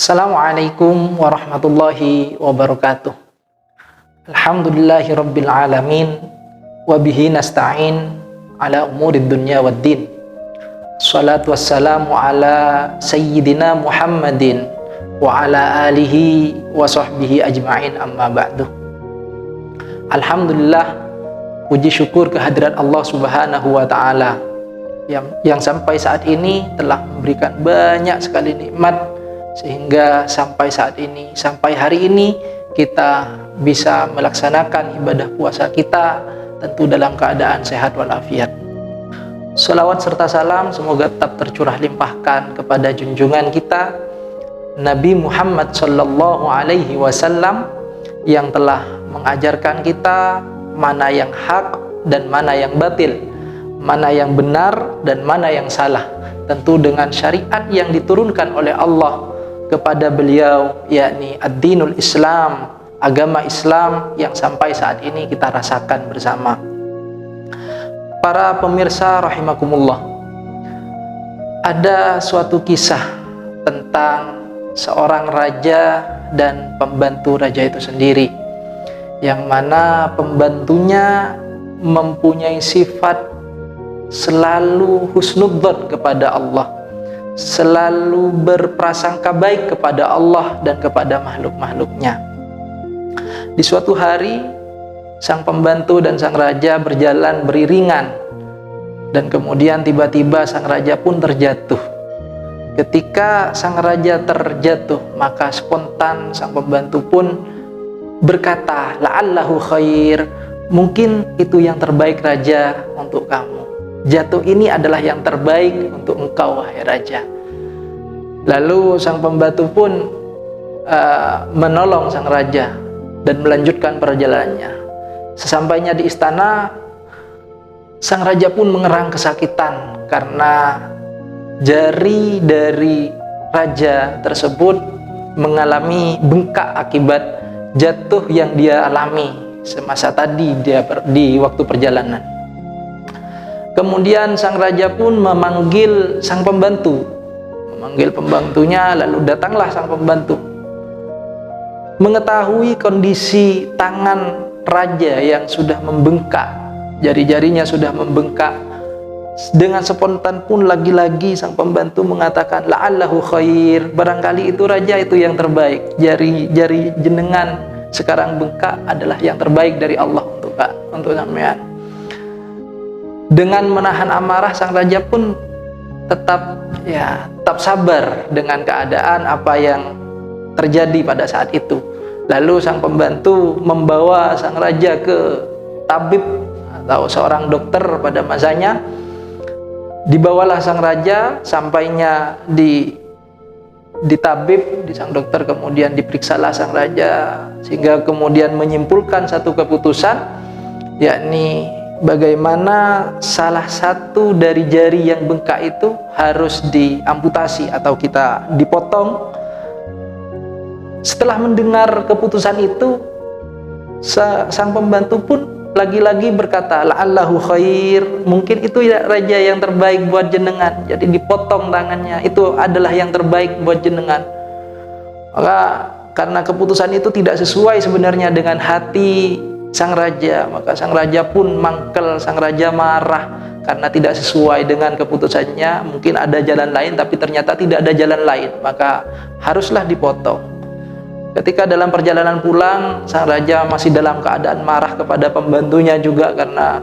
Assalamualaikum warahmatullahi wabarakatuh. Alhamdulillahi rabbil alamin. Wabihi nasta'in ala umurid dunya waddin. Salatu wassalamu ala sayyidina Muhammadin wa ala alihi wa sahbihi ajma'in, amma ba'du. Alhamdulillah, puji syukur kehadirat Allah subhanahu wa ta'ala yang sampai saat ini telah memberikan banyak sekali nikmat, sehingga sampai saat ini, sampai hari ini kita bisa melaksanakan ibadah puasa kita tentu dalam keadaan sehat walafiat. Salawat serta salam semoga tetap tercurah limpahkan kepada junjungan kita Nabi Muhammad sallallahu alaihi wasallam yang telah mengajarkan kita mana yang hak dan mana yang batil, mana yang benar dan mana yang salah, tentu dengan syariat yang diturunkan oleh Allah kepada beliau, yakni ad-dinul Islam, agama Islam yang sampai saat ini kita rasakan bersama. Para pemirsa rahimakumullah, ada suatu kisah tentang seorang raja dan pembantu raja itu sendiri, yang mana pembantunya mempunyai sifat selalu husnudzon kepada Allah, selalu berprasangka baik kepada Allah dan kepada makhluk-makhluknya. Di suatu hari, sang pembantu dan sang raja berjalan beriringan, dan kemudian tiba-tiba sang raja pun terjatuh. Ketika sang raja terjatuh, maka spontan sang pembantu pun berkata, la'allahu khair, mungkin itu yang terbaik raja untuk kamu. Jatuh ini adalah yang terbaik untuk engkau, wahai raja. Lalu sang pembantu pun menolong sang raja dan melanjutkan perjalanannya. Sesampainya di istana, sang raja pun mengerang kesakitan karena jari dari raja tersebut mengalami bengkak akibat jatuh yang dia alami semasa tadi di waktu perjalanan. Kemudian sang raja pun memanggil sang pembantu, memanggil pembantunya, lalu datanglah sang pembantu. Mengetahui kondisi tangan raja yang sudah membengkak, jari-jarinya sudah membengkak, dengan spontan pun lagi-lagi sang pembantu mengatakan, la'allahu khair, barangkali itu raja itu yang terbaik, jari-jari jenengan sekarang bengkak adalah yang terbaik dari Allah untuk sampean. Dengan menahan amarah, sang raja pun tetap sabar dengan keadaan apa yang terjadi pada saat itu. Lalu sang pembantu membawa sang raja ke tabib atau seorang dokter pada masanya. Dibawalah sang raja, sampainya di tabib, di sang dokter, kemudian diperiksalah sang raja, sehingga kemudian menyimpulkan satu keputusan, yakni bagaimana salah satu dari jari yang bengkak itu harus diamputasi atau kita dipotong. Setelah mendengar keputusan itu, sang pembantu pun lagi-lagi berkata, la'allahu khair, mungkin itu ya raja yang terbaik buat jenengan. Jadi dipotong tangannya, itu adalah yang terbaik buat jenengan. Maka karena keputusan itu tidak sesuai sebenarnya dengan hati sang raja, maka sang raja pun mangkel, sang raja marah karena tidak sesuai dengan keputusannya. Mungkin ada jalan lain, tapi ternyata tidak ada jalan lain, maka haruslah dipotong. Ketika dalam perjalanan pulang, sang raja masih dalam keadaan marah kepada pembantunya juga, karena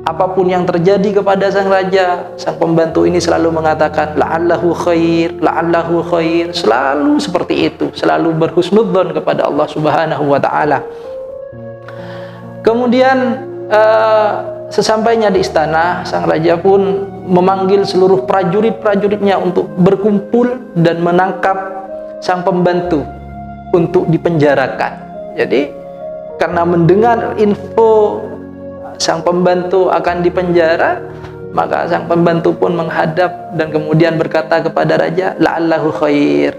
apapun yang terjadi kepada sang raja, sang pembantu ini selalu mengatakan la'allahu khair, la'allahu khair, selalu seperti itu, selalu berhusnudzon kepada Allah subhanahu wa ta'ala. Kemudian sesampainya di istana, sang raja pun memanggil seluruh prajurit-prajuritnya untuk berkumpul dan menangkap sang pembantu untuk dipenjarakan. Jadi karena mendengar info sang pembantu akan dipenjara, maka sang pembantu pun menghadap dan kemudian berkata kepada raja, la'allahu khair,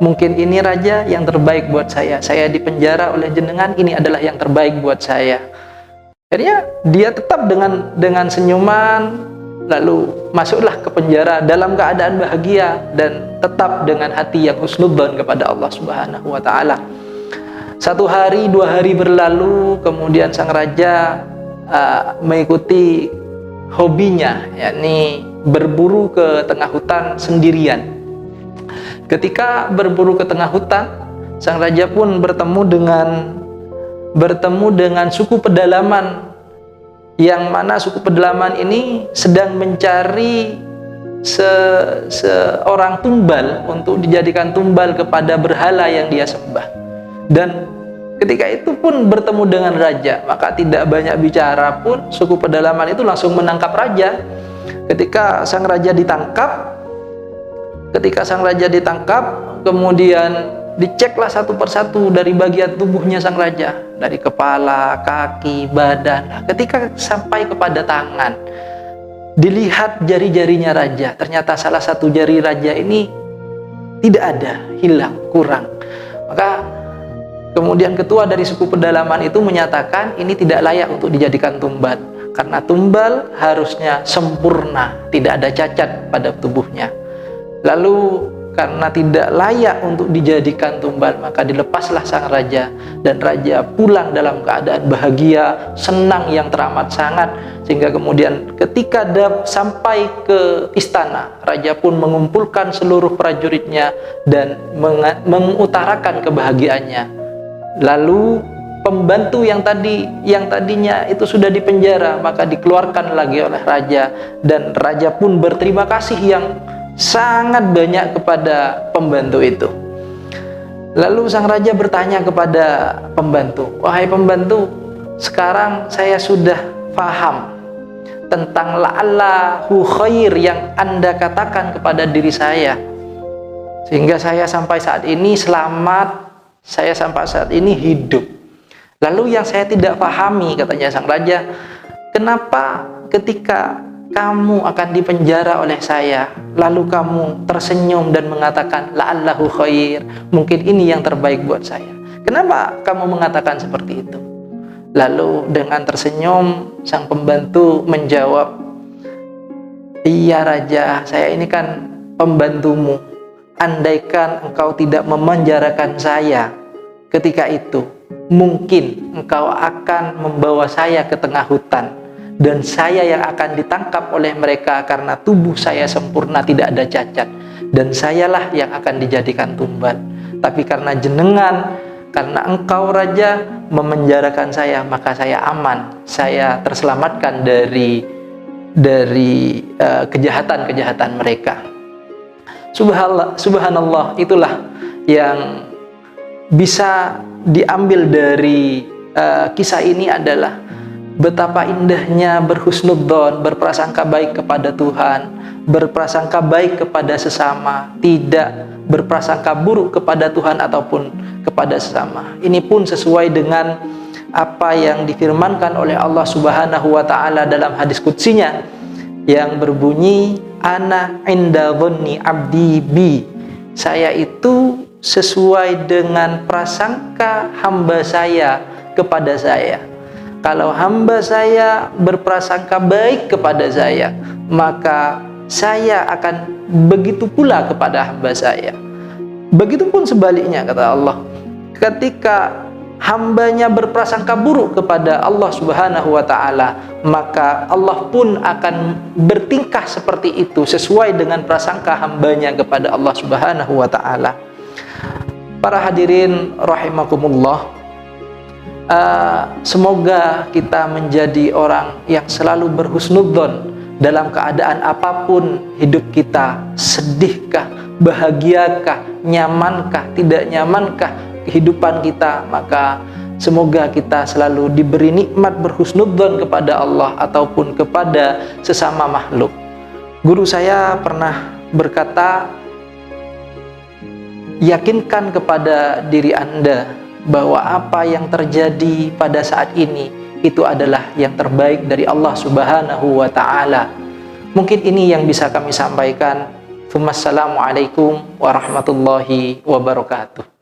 mungkin ini raja yang terbaik buat saya dipenjara oleh jenengan, ini adalah yang terbaik buat saya. Akhirnya dia tetap dengan senyuman, lalu masuklah ke penjara dalam keadaan bahagia dan tetap dengan hati yang husnudzon kepada Allah Subhanahu wa taala. 1 hari 2 hari berlalu, kemudian sang raja mengikuti hobinya, yakni berburu ke tengah hutan sendirian. Ketika berburu ke tengah hutan, sang raja pun bertemu dengan suku pedalaman, yang mana suku pedalaman ini sedang mencari seorang tumbal untuk dijadikan tumbal kepada berhala yang dia sembah. Dan ketika itu pun bertemu dengan raja, maka tidak banyak bicara pun suku pedalaman itu langsung menangkap raja. Ketika sang raja ditangkap, kemudian diceklah satu persatu dari bagian tubuhnya sang raja, dari kepala, kaki, badan. Nah, ketika sampai kepada tangan, dilihat jari-jarinya raja. Ternyata salah satu jari raja ini tidak ada, hilang, kurang. Maka kemudian ketua dari suku pedalaman itu menyatakan ini tidak layak untuk dijadikan tumbal, karena tumbal harusnya sempurna, tidak ada cacat pada tubuhnya. Lalu karena tidak layak untuk dijadikan tumbal, maka dilepaslah sang raja, dan raja pulang dalam keadaan bahagia, senang yang teramat sangat. Sehingga kemudian ketika sampai ke istana, raja pun mengumpulkan seluruh prajuritnya dan mengutarakan kebahagiaannya. Lalu pembantu yang tadinya itu sudah dipenjara, maka dikeluarkan lagi oleh raja, dan raja pun berterima kasih yang sangat banyak kepada pembantu itu. Lalu sang raja bertanya kepada pembantu, "Wahai pembantu, sekarang saya sudah paham tentang la'allahu khair yang Anda katakan kepada diri saya, sehingga saya sampai saat ini selamat, saya sampai saat ini hidup. Lalu yang saya tidak pahami," katanya sang raja, "kenapa ketika kamu akan dipenjara oleh saya, lalu kamu tersenyum dan mengatakan la'allahu khair, mungkin ini yang terbaik buat saya. Kenapa kamu mengatakan seperti itu?" Lalu dengan tersenyum sang pembantu menjawab, "Iya raja, saya ini kan pembantumu. Andaikan engkau tidak memenjarakan saya ketika itu, mungkin engkau akan membawa saya ke tengah hutan, dan saya yang akan ditangkap oleh mereka karena tubuh saya sempurna, tidak ada cacat, dan sayalah yang akan dijadikan tumbal. Tapi karena karena engkau raja memenjarakan saya, maka saya aman, saya terselamatkan dari kejahatan-kejahatan mereka." Subhanallah, itulah yang bisa diambil dari kisah ini adalah betapa indahnya berhusnudzon, berprasangka baik kepada Tuhan, berprasangka baik kepada sesama, tidak berprasangka buruk kepada Tuhan ataupun kepada sesama. Ini pun sesuai dengan apa yang difirmankan oleh Allah Subhanahu wa taala dalam hadis qudsinya yang berbunyi, "Ana inda dhanni 'abdi bi." Saya itu sesuai dengan prasangka hamba saya kepada saya. Kalau hamba saya berprasangka baik kepada saya, maka saya akan begitu pula kepada hamba saya. Begitupun sebaliknya, kata Allah. Ketika hambanya berprasangka buruk kepada Allah Subhanahu wa ta'ala, maka Allah pun akan bertingkah seperti itu sesuai dengan prasangka hambanya kepada Allah Subhanahu wa ta'ala. Para hadirin rahimakumullah, semoga kita menjadi orang yang selalu berhusnudzon dalam keadaan apapun hidup kita. Sedihkah, bahagiakah, nyamankah, tidak nyamankah kehidupan kita, maka semoga kita selalu diberi nikmat berhusnudzon kepada Allah ataupun kepada sesama makhluk. Guru saya pernah berkata, yakinkan kepada diri Anda bahwa apa yang terjadi pada saat ini itu adalah yang terbaik dari Allah Subhanahu wa ta'ala. Mungkin ini yang bisa kami sampaikan. Wassalamualaikum warahmatullahi wabarakatuh.